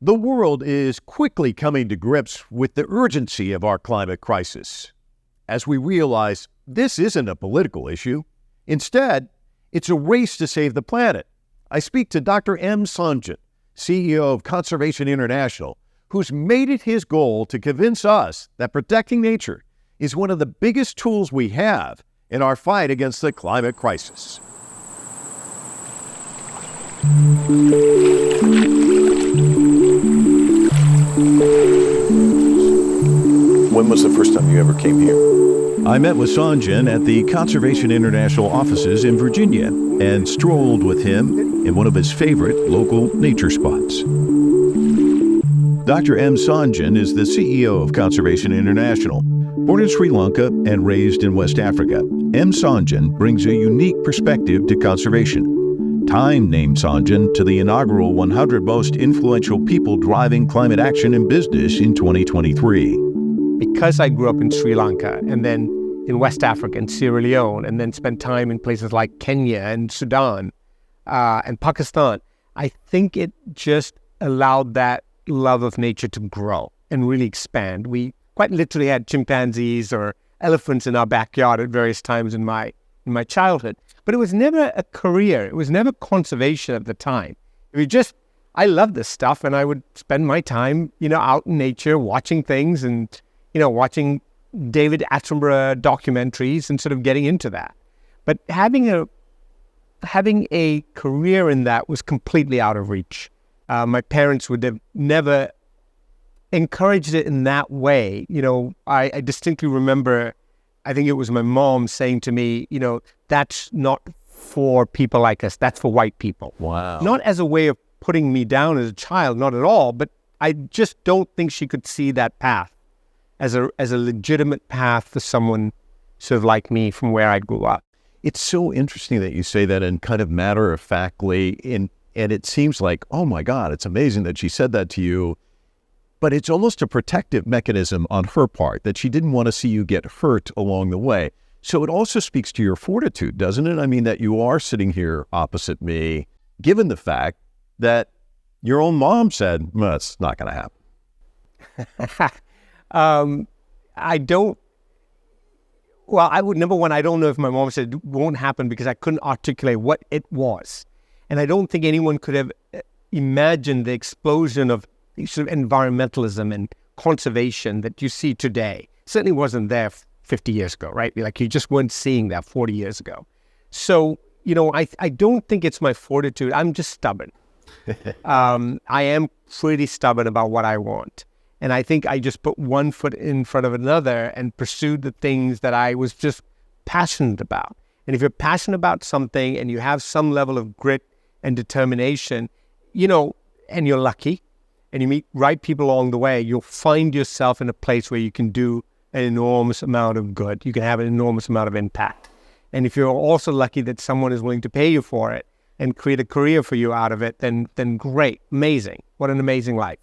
The world is quickly coming to grips with the urgency of our climate crisis, as we realize this isn't a political issue. Instead, it's a race to save the planet. I speak to Dr. M. Sanjayan, CEO of Conservation International, who's made it his goal to convince us that protecting nature is one of the biggest tools we have in our fight against the climate crisis. When was the first time you ever came here? I met with Sanjayan at the Conservation International offices in Virginia and strolled with him in one of his favorite local nature spots. Dr. M. Sanjayan is the CEO of Conservation International. Born in Sri Lanka and raised in West Africa, M. Sanjayan brings a unique perspective to conservation. Time named Sanjayan to the inaugural 100 most influential people driving climate action in business in 2023. Because I grew up in Sri Lanka and then in West Africa and Sierra Leone and then spent time in places like Kenya and Sudan and Pakistan, I think it just allowed that love of nature to grow and really expand. We quite literally had chimpanzees or elephants in our backyard at various times in my childhood. But it was never a career. It was never conservation at the time. It was just, I love this stuff, and I would spend my time, out in nature, watching things and, watching David Attenborough documentaries and sort of getting into that. But having a career in that was completely out of reach. My parents would have never encouraged it in that way. I distinctly remember, I think it was my mom saying to me, that's not for people like us, that's for white people. Wow. Not as a way of putting me down as a child, not at all, but I just don't think she could see that path as a legitimate path for someone sort of like me from where I grew up. It's so interesting that you say that in kind of matter-of-factly, and it seems like, oh my God, it's amazing that she said that to you. But it's almost a protective mechanism on her part, that she didn't want to see you get hurt along the way. So it also speaks to your fortitude, doesn't it? I mean, that you are sitting here opposite me, given the fact that your own mom said, well, it's not going to happen. I don't know if my mom said it won't happen because I couldn't articulate what it was. And I don't think anyone could have imagined the explosion of sort of environmentalism and conservation that you see today. Certainly wasn't there 50 years ago, right? Like you just weren't seeing that 40 years ago. So, I don't think it's my fortitude. I'm just stubborn. I am pretty stubborn about what I want. And I think I just put one foot in front of another and pursued the things that I was just passionate about. And if you're passionate about something and you have some level of grit and determination, and you're lucky, and you meet right people along the way, you'll find yourself in a place where you can do an enormous amount of good. You can have an enormous amount of impact. And if you're also lucky that someone is willing to pay you for it and create a career for you out of it, then great, amazing. What an amazing life.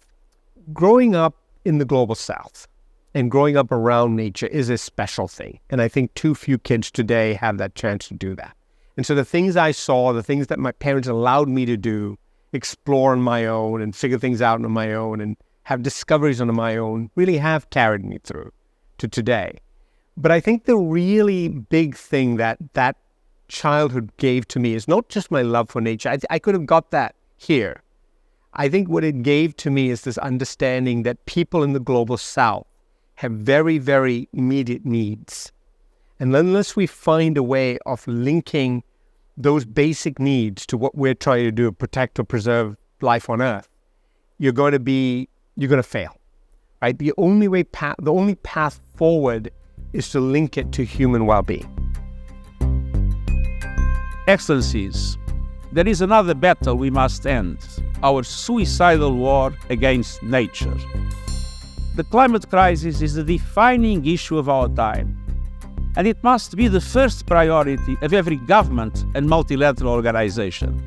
Growing up in the global South and growing up around nature is a special thing. And I think too few kids today have that chance to do that. And so the things I saw, the things that my parents allowed me to do, explore on my own and figure things out on my own and have discoveries on my own, really have carried me through to today. But I think the really big thing that childhood gave to me is not just my love for nature. I could have got that here. I think what it gave to me is this understanding that people in the global South have very, very immediate needs. And unless we find a way of linking those basic needs to what we're trying to do, protect or preserve life on Earth, you're going to fail, right? The only path forward is to link it to human well-being. Excellencies, there is another battle we must end, our suicidal war against nature. The climate crisis is the defining issue of our time, and it must be the first priority of every government and multilateral organization.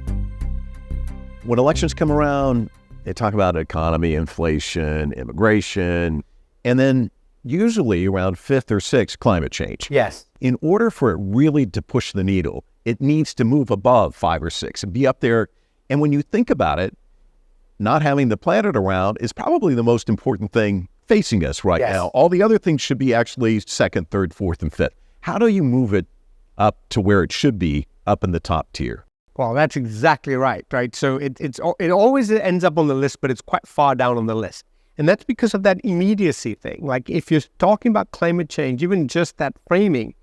When elections come around, they talk about economy, inflation, immigration, and then usually around fifth or sixth, climate change. Yes. In order for it really to push the needle, it needs to move above 5 or 6 and be up there. And when you think about it, not having the planet around is probably the most important thing facing us right now. All the other things should be actually second, third, fourth, and fifth. How do you move it up to where it should be, up in the top tier? Well, that's exactly right? So it always ends up on the list, but it's quite far down on the list. And that's because of that immediacy thing. Like if you're talking about climate change, even just that framing,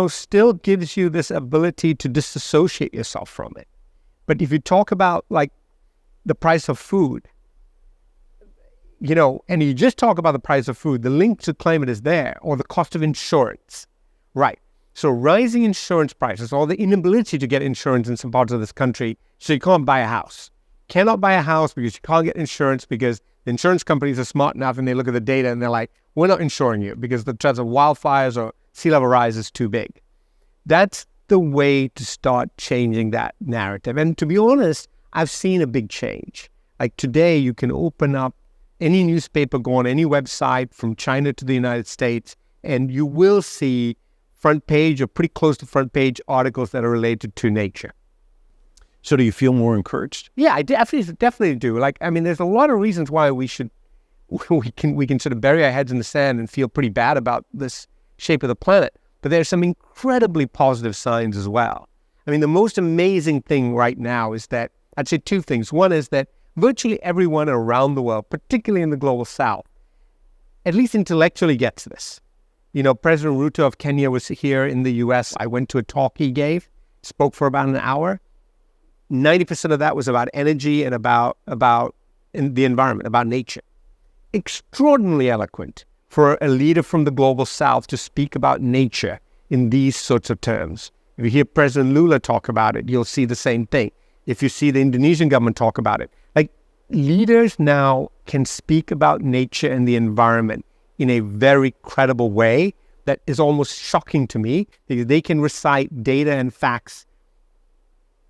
still gives you this ability to disassociate yourself from it. But if you talk about like the price of food, and you just talk about the price of food, the link to climate is there, or the cost of insurance, right? So rising insurance prices, or the inability to get insurance in some parts of this country, so you can't buy a house. Cannot buy a house because you can't get insurance because the insurance companies are smart enough and they look at the data and they're like, we're not insuring you because the chance of wildfires or sea level rise is too big. That's the way to start changing that narrative. And to be honest, I've seen a big change. Like today, you can open up any newspaper, go on any website from China to the United States, and you will see front page or pretty close to front page articles that are related to nature. So do you feel more encouraged? Yeah, I definitely do. There's a lot of reasons why we can sort of bury our heads in the sand and feel pretty bad about this shape of the planet. But there's some incredibly positive signs as well. The most amazing thing right now is that, I'd say two things. One is that virtually everyone around the world, particularly in the global south, at least intellectually gets this. President Ruto of Kenya was here in the US. I went to a talk he gave, spoke for about an hour. 90% of that was about energy and about the environment, about nature. Extraordinarily eloquent for a leader from the global south to speak about nature in these sorts of terms. If you hear President Lula talk about it, you'll see the same thing. If you see the Indonesian government talk about it, like leaders now can speak about nature and the environment in a very credible way that is almost shocking to me, because they can recite data and facts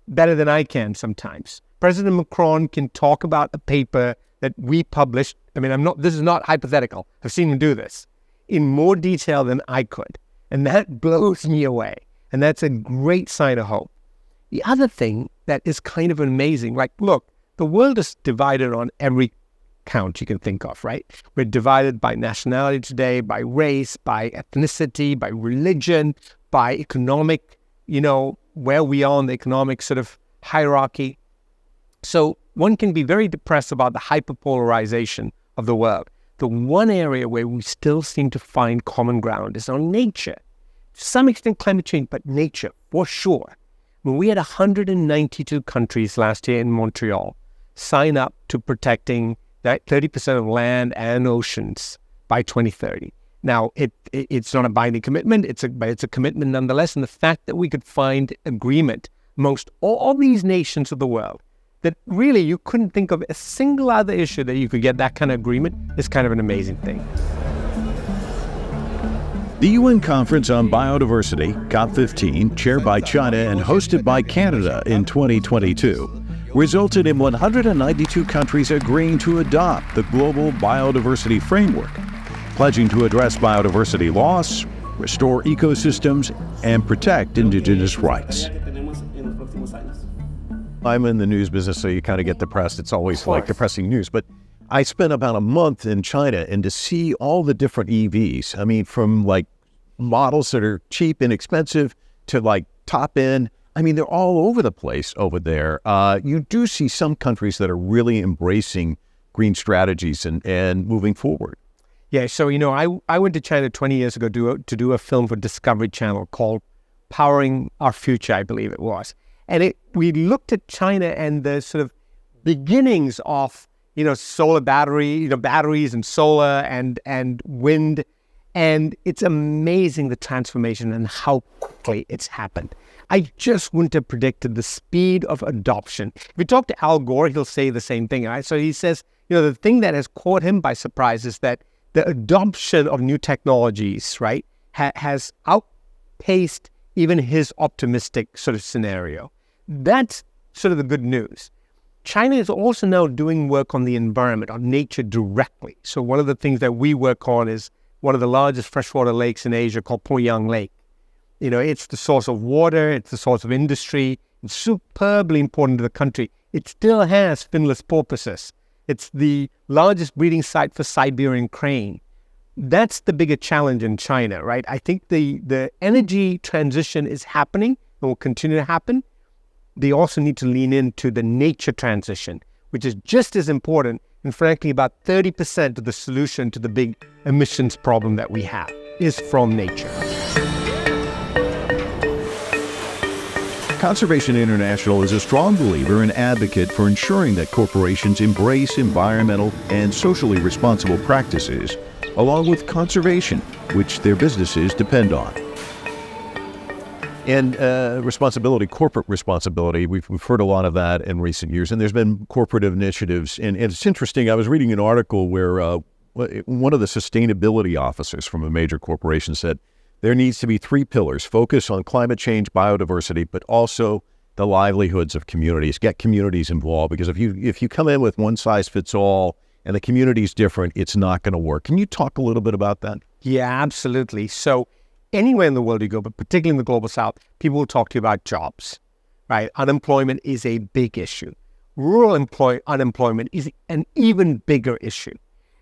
better than I can sometimes. President Macron can talk about a paper that we published. This is not hypothetical. I've seen him do this in more detail than I could. And that blows me away. And that's a great sign of hope. The other thing that is kind of amazing, look, the world is divided on every count you can think of, right? We're divided by nationality today, by race, by ethnicity, by religion, by economic, where we are in the economic sort of hierarchy. So one can be very depressed about the hyperpolarization of the world. The one area where we still seem to find common ground is on nature. To some extent climate change, but nature, for sure. We had 192 countries last year in Montreal sign up to protecting that 30% of land and oceans by 2030. Now, it's not a binding commitment, but it's a commitment nonetheless. And the fact that we could find agreement amongst all these nations of the world, that really you couldn't think of a single other issue that you could get that kind of agreement, is kind of an amazing thing. The UN Conference on Biodiversity, COP15, chaired by China and hosted by Canada in 2022, resulted in 192 countries agreeing to adopt the Global Biodiversity Framework, pledging to address biodiversity loss, restore ecosystems, and protect indigenous rights. I'm in the news business, so you kind of get depressed. It's always like depressing news. But I spent about a month in China, and to see all the different EVs, from like models that are cheap and expensive to like top end, they're all over the place over there. You do see some countries that are really embracing green strategies and moving forward. Yeah, so, I went to China 20 years ago to do a film for Discovery Channel called Powering Our Future, I believe it was. And we looked at China and the sort of beginnings of, solar batteries and solar and wind. And it's amazing the transformation and how quickly it's happened. I just wouldn't have predicted the speed of adoption. If you talk to Al Gore, he'll say the same thing, right? So he says, the thing that has caught him by surprise is that the adoption of new technologies, right, has outpaced even his optimistic sort of scenario. That's sort of the good news. China is also now doing work on the environment, on nature directly. So one of the things that we work on is one of the largest freshwater lakes in Asia called Poyang Lake. It's the source of water, it's the source of industry, it's superbly important to the country. It still has finless porpoises. It's the largest breeding site for Siberian crane. That's the bigger challenge in China, right? I think the energy transition is happening and will continue to happen. They also need to lean into the nature transition, which is just as important, and frankly, about 30% of the solution to the big emissions problem that we have is from nature. Conservation International is a strong believer and advocate for ensuring that corporations embrace environmental and socially responsible practices, along with conservation, which their businesses depend on. And responsibility, corporate responsibility, we've heard a lot of that in recent years, and there's been corporate initiatives. And it's interesting, I was reading an article where one of the sustainability officers from a major corporation said, there needs to be 3 pillars: focus on climate change, biodiversity, but also the livelihoods of communities. Get communities involved, because if you come in with one size fits all and the community is different, it's not going to work. Can you talk a little bit about that? Yeah, absolutely. So anywhere in the world you go, but particularly in the global south, people will talk to you about jobs, right? Unemployment is a big issue. Rural unemployment is an even bigger issue.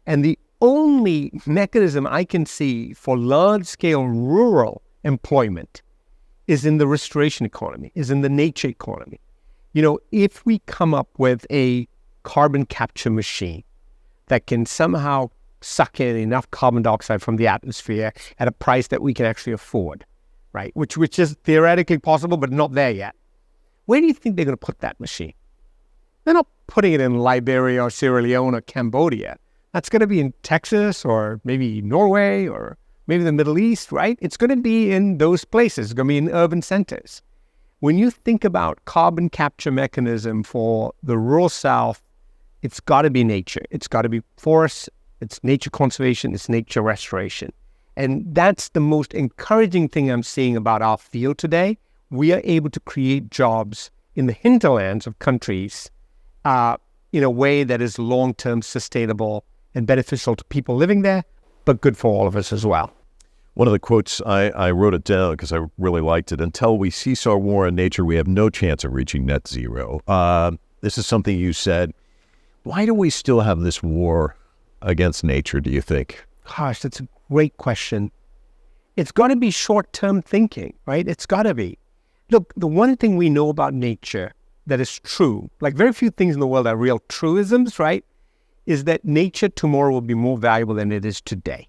And the only mechanism I can see for large-scale rural employment is in the restoration economy, is in the nature economy. You know, if we come up with a carbon capture machine that can somehow suck in enough carbon dioxide from the atmosphere at a price that we can actually afford, right? Which is theoretically possible, but not there yet. Where do you think they're going to put that machine? They're not putting it in Liberia or Sierra Leone or Cambodia. That's going to be in Texas or maybe Norway or maybe the Middle East, right? It's going to be in those places. It's going to be in urban centers. When you think about carbon capture mechanism for the rural South, it's got to be nature. It's got to be forests. It's nature conservation. It's nature restoration. And that's the most encouraging thing I'm seeing about our field today. We are able to create jobs in the hinterlands of countries in a way that is long-term sustainable and beneficial to people living there, but good for all of us as well. One of the quotes, I wrote it down because I really liked it. Until we cease our war on nature, we have no chance of reaching net zero. This is something you said. Why do we still have this war against nature, do you think? Gosh, that's a great question. It's got to be short-term thinking, right? It's got to be. Look, the one thing we know about nature that is true, like very few things in the world are real truisms, right? Is that nature tomorrow will be more valuable than it is today.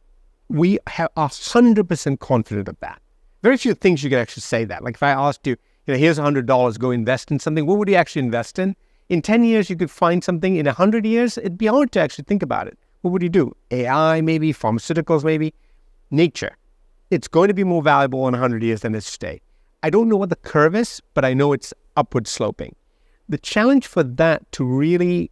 We are 100% confident of that. Very few things you can actually say that. Like if I asked you, here's $100, go invest in something, what would you actually invest in? In 10 years, you could find something. In 100 years, it'd be hard to actually think about it. What would you do? AI, maybe, pharmaceuticals, maybe. Nature. It's going to be more valuable in 100 years than it is today. I don't know what the curve is, but I know it's upward sloping. The challenge for that to really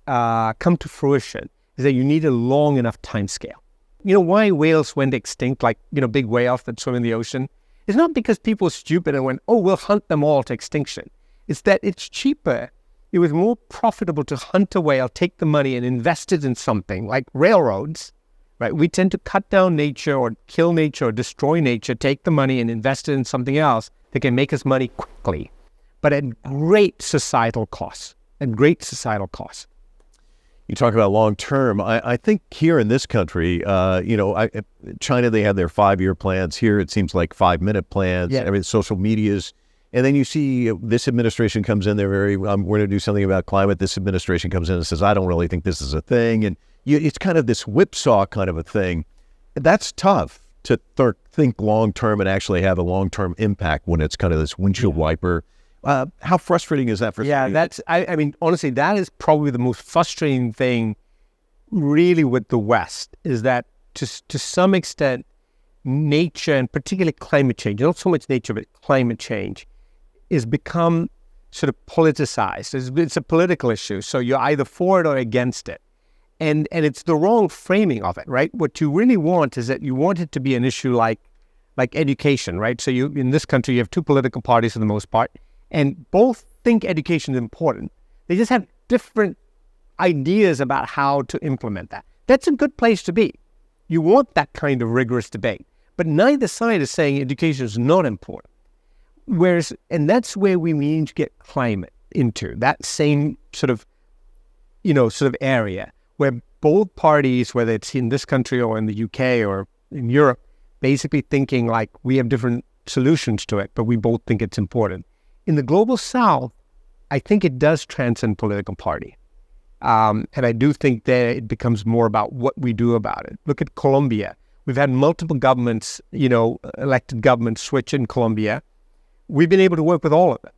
come to fruition is that you need a long enough time scale. You know why whales went extinct, like, big whales that swim in the ocean? It's not because people were stupid and went, we'll hunt them all to extinction. It's that it's cheaper. It was more profitable to hunt a whale, take the money and invest it in something like railroads, right? We tend to cut down nature or kill nature or destroy nature, take the money and invest it in something else that can make us money quickly, but at great societal costs, You talk about long term. I think here in this country, China, they have their 5-year plans. Here, it seems like 5-minute plans. Yeah. Every social medias. And then you see this administration comes in, we're going to do something about climate. This administration comes in and says, I don't really think this is a thing. And it's kind of this whipsaw kind of a thing. That's tough to think long term and actually have a long term impact when it's kind of this windshield wiper. How frustrating is that for Yeah, you? Honestly, that is probably the most frustrating thing really with the West, is that to some extent, nature and particularly climate change, not so much nature, but climate change, is become sort of politicized. It's a political issue. So you're either for it or against it. And it's the wrong framing of it, right? What you really want is that you want it to be an issue like education, right? So in this country, you have 2 political parties for the most part, and both think education is important. They just have different ideas about how to implement that. That's a good place to be. You want that kind of rigorous debate. But neither side is saying education is not important. And that's where we need to get climate. into, that same sort of area where both parties, whether it's in this country or in the UK or in Europe, basically thinking like we have different solutions to it, but we both think it's important. In the global South, I think it does transcend political party. And I do think that it becomes more about what we do about it. Look at Colombia. We've had multiple governments, elected governments switch in Colombia. We've been able to work with all of them.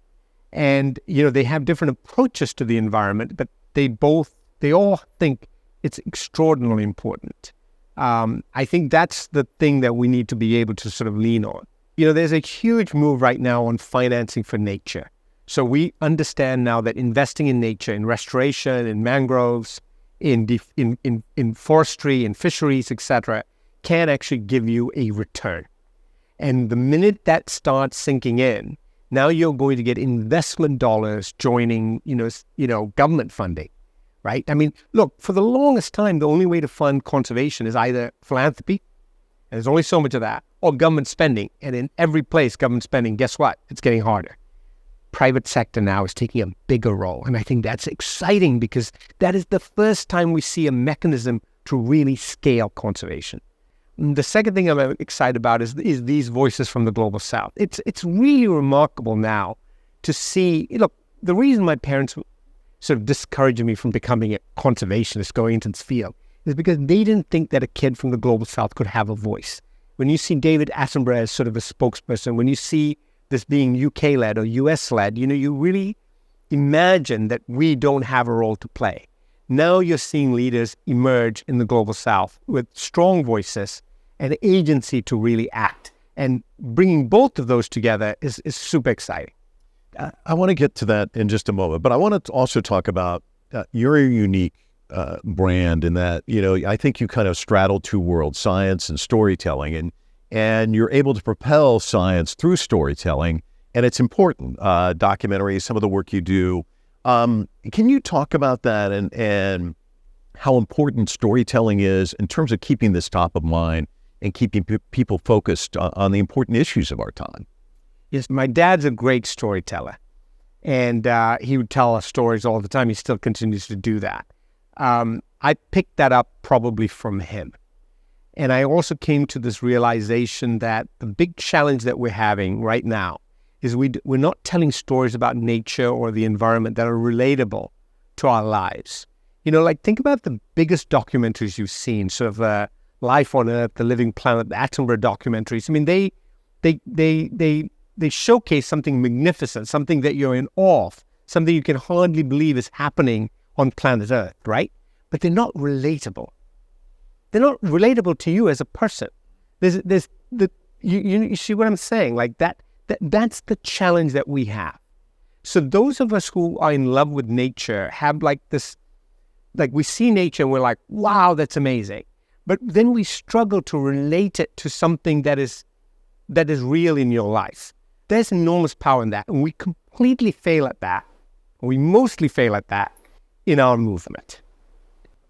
And, they have different approaches to the environment, but they all think it's extraordinarily important. I think that's the thing that we need to be able to sort of lean on. There's a huge move right now on financing for nature. So we understand now that investing in nature, in restoration, in mangroves, in forestry, in fisheries, etc., can actually give you a return. And the minute that starts sinking in, now you're going to get investment dollars joining, government funding, right? I mean, look, for the longest time, the only way to fund conservation is either philanthropy, and there's only so much of that, or government spending. And in every place, government spending, guess what? It's getting harder. Private sector now is taking a bigger role. And I think that's exciting because that is the first time we see a mechanism to really scale conservation. And the second thing I'm excited about is these voices from the global South. It's really remarkable now to see, look, the reason my parents sort of discouraged me from becoming a conservationist going into this field is because they didn't think that a kid from the global South could have a voice. When you see David Attenborough as sort of a spokesperson, when you see this being UK-led or US-led, you really imagine that we don't have a role to play. Now you're seeing leaders emerge in the global South with strong voices and agency to really act. And bringing both of those together is super exciting. I want to get to that in just a moment, but I want to also talk about your unique brand in that, I think you kind of straddle two worlds, science and storytelling, and you're able to propel science through storytelling, and it's important. Documentaries, some of the work you do. Can you talk about that and how important storytelling is in terms of keeping this top of mind and keeping people focused on the important issues of our time? Yes, my dad's a great storyteller, and he would tell us stories all the time. He still continues to do that. I picked that up probably from him. And I also came to this realization that the big challenge that we're having right now is we're not telling stories about nature or the environment that are relatable to our lives. Think about the biggest documentaries you've seen, sort of Life on Earth, The Living Planet, the Attenborough documentaries. I mean, they showcase something magnificent, something that you're in awe of, something you can hardly believe is happening on planet Earth, right? But they're not relatable. They're not relatable to you as a person. You see what I'm saying? Like that's the challenge that we have. So those of us who are in love with nature have we see nature and we're like, wow, that's amazing. But then we struggle to relate it to something that is real in your life. There's enormous power in that. And we completely fail at that. We mostly fail at that in our movement.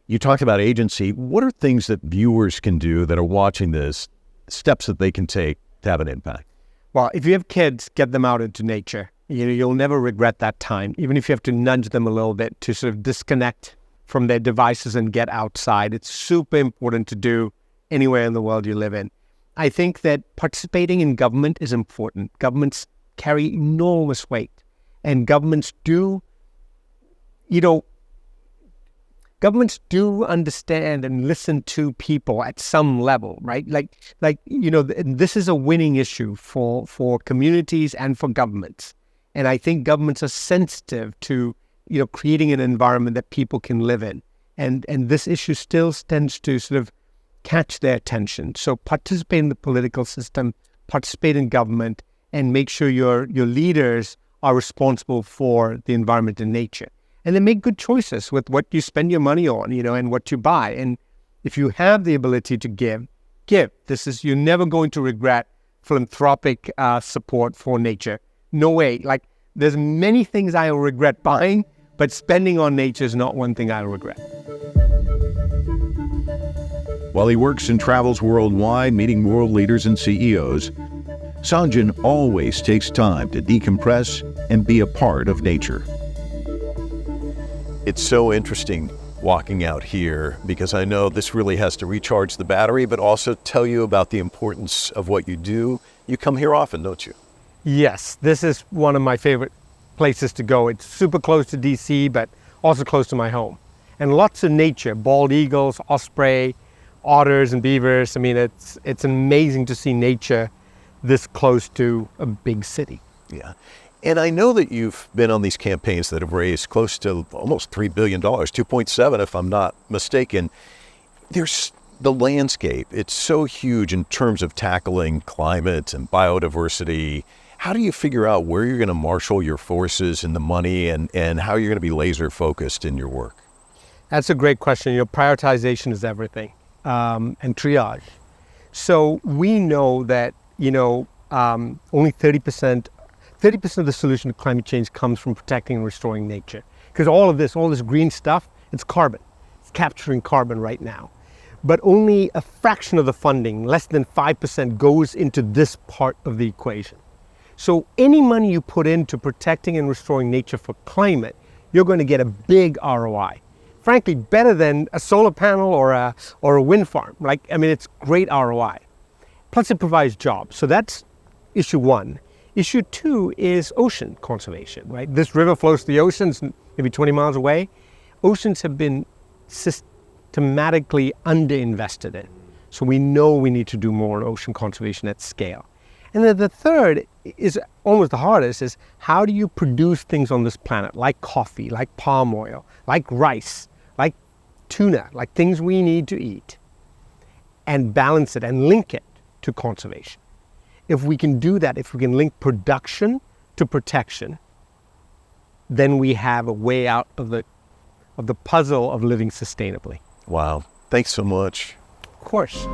You talked about agency. What are things that viewers can do that are watching this, steps that they can take to have an impact? Well, if you have kids, get them out into nature. You'll never regret that time, even if you have to nudge them a little bit to sort of disconnect from their devices and get outside. It's super important to do anywhere in the world you live in. I think that participating in government is important. Governments carry enormous weight, and governments do understand and listen to people at some level, right? This is a winning issue for communities and for governments. And I think governments are sensitive to, creating an environment that people can live in. And this issue still tends to sort of catch their attention. So participate in the political system, participate in government, and make sure your leaders are responsible for the environment and nature. And then make good choices with what you spend your money on, and what you buy. And if you have the ability to give. You're never going to regret philanthropic support for nature. No way. There's many things I will regret buying, but spending on nature is not one thing I regret. While he works and travels worldwide, meeting world leaders and CEOs, Sanjayan always takes time to decompress and be a part of nature. It's so interesting walking out here because I know this really has to recharge the battery, but also tell you about the importance of what you do. You come here often, don't you? Yes, this is one of my favorite places to go. It's super close to DC, but also close to my home. And lots of nature, bald eagles, osprey, otters and beavers. I mean, it's amazing to see nature this close to a big city. Yeah. And I know that you've been on these campaigns that have raised close to almost $3 billion, 2.7 if I'm not mistaken. There's the landscape. It's so huge in terms of tackling climate and biodiversity. How do you figure out where you're going to marshal your forces and the money and how you're going to be laser focused in your work? That's a great question. Prioritization is everything, and triage. So we know that, only 30% of the solution to climate change comes from protecting and restoring nature. Because all this green stuff, it's carbon. It's capturing carbon right now. But only a fraction of the funding, less than 5%, goes into this part of the equation. So any money you put into protecting and restoring nature for climate, you're going to get a big ROI. Frankly, better than a solar panel or a wind farm. It's great ROI. Plus it provides jobs. So that's issue one. Issue two is ocean conservation, right? This river flows to the oceans, maybe 20 miles away. Oceans have been systematically underinvested in. So we know we need to do more on ocean conservation at scale. And then the third is almost the hardest, is how do you produce things on this planet, like coffee, like palm oil, like rice, like tuna, like things we need to eat, and balance it and link it to conservation. If we can do that, if we can link production to protection, then we have a way out of the puzzle of living sustainably. Wow. Thanks so much. Of course.